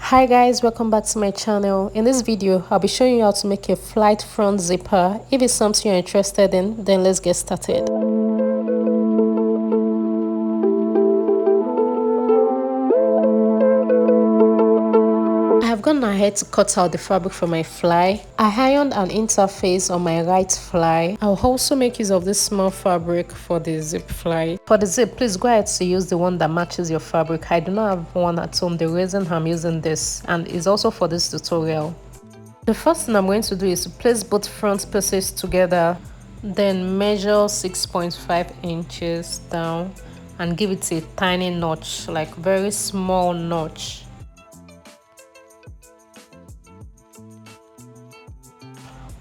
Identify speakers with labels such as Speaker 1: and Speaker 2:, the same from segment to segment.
Speaker 1: Hi guys, welcome back to my channel. In this video I'll be showing you how to make a flight front zipper. If it's something you're interested in, then let's get started. I have gone ahead to cut out the fabric for my fly. I ironed an interface on my right fly. I'll also make use of this small fabric for the zip fly. For the zip, please go ahead to use the one that matches your fabric. I do not have one at home. The reason I'm using this, and it's also for this tutorial. The first thing I'm going to do is to place both front pieces together, then measure 6.5 inches down and give it a tiny notch, like very small notch.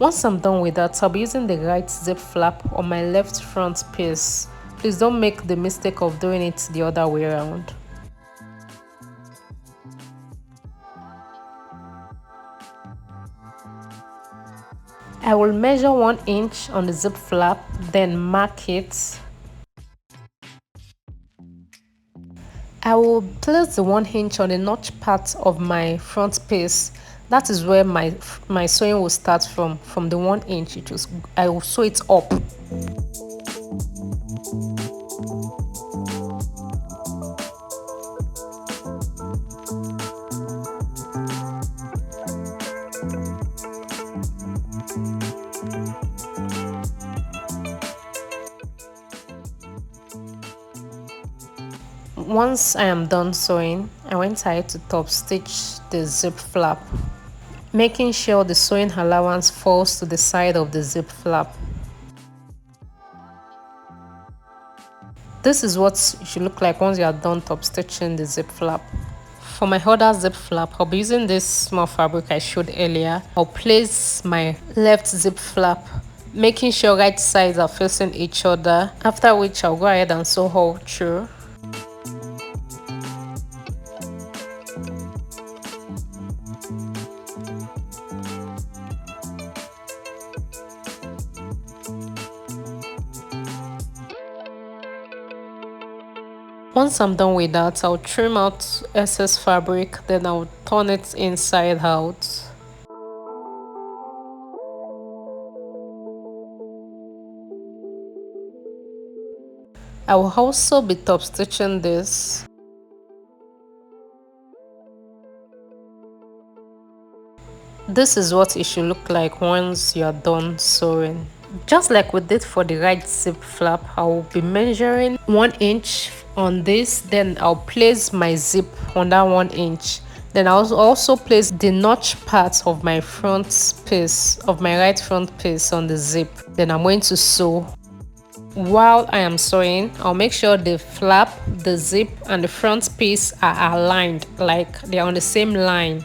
Speaker 1: Once I'm done with that, I'll be using the right zip flap on my left front piece. Please don't make the mistake of doing it the other way around. I will measure 1 inch on the zip flap, then mark it. I will place the 1 inch on the notch part of my front piece. That is where my sewing will start from the 1 inch. I will sew it up. Once I am done sewing, I went ahead to top stitch the zip flap, making sure the sewing allowance falls to the side of the zip flap. This is what it should look like once you are done top stitching the zip flap. For my other zip flap, I'll be using this small fabric I showed earlier. I'll place my left zip flap, making sure right sides are facing each other, after which I'll go ahead and sew all through. Once I'm done with that, I'll trim out excess fabric, then I'll turn it inside out. I will also be top stitching this. This is what it should look like once you are done sewing. Just like we did for the right zip flap, I will be measuring 1 inch on this, then I'll place my zip on that 1 inch. Then I'll also place the notch part of my front piece, of my right front piece on the zip. Then I'm going to sew. While I am sewing, I'll make sure the flap, the zip, and the front piece are aligned, like they are on the same line.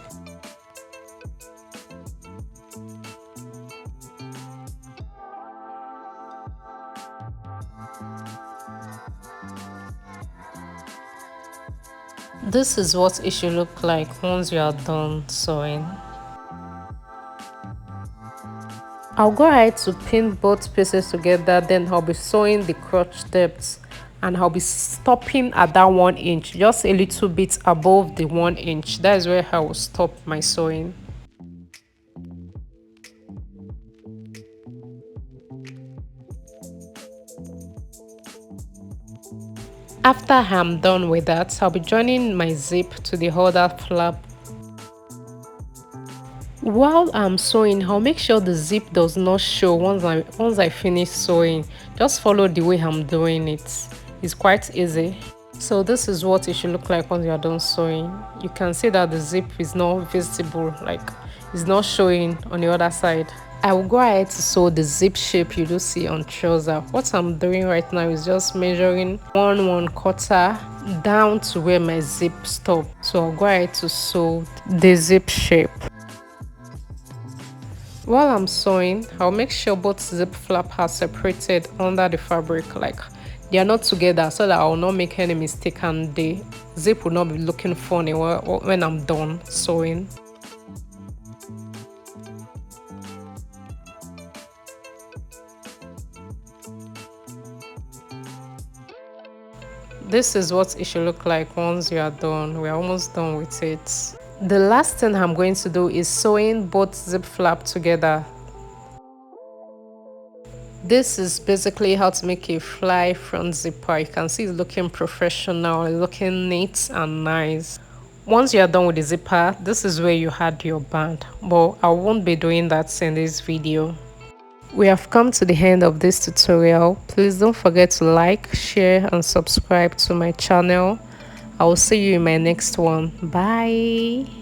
Speaker 1: This is what it should look like once you are done sewing. I'll go ahead to pin both pieces together, then I'll be sewing the crotch depth, and I'll be stopping at that 1 inch, just a little bit above the 1 inch. That is where I will stop my sewing. After I'm done with that, I'll be joining my zip to the other flap. While I'm sewing, I'll make sure the zip does not show once I finish sewing. Just follow the way I'm doing it. It's quite easy. So this is what it should look like once you are done sewing. You can see that the zip is not visible, like it's not showing on the other side. I will go ahead to sew the zip shape you do see on trouser. What I'm doing right now is just measuring 1/4 down to where my zip stops. So I'll go ahead to sew the zip shape. While I'm sewing, I'll make sure both zip flap are separated under the fabric, like they are not together, so that I will not make any mistake and the zip will not be looking funny when I'm done sewing. This is what it should look like once you are done. We are almost done with it. The last thing I'm going to do is sewing both zip flap together. This is basically how to make a fly front zipper. You can see it's looking professional, looking neat and nice. Once you are done with the zipper, this is where you add your band, but I won't be doing that in this video. We have come to the end of this tutorial. Please don't forget to like, share and subscribe to my channel. I will see you in my next one. Bye.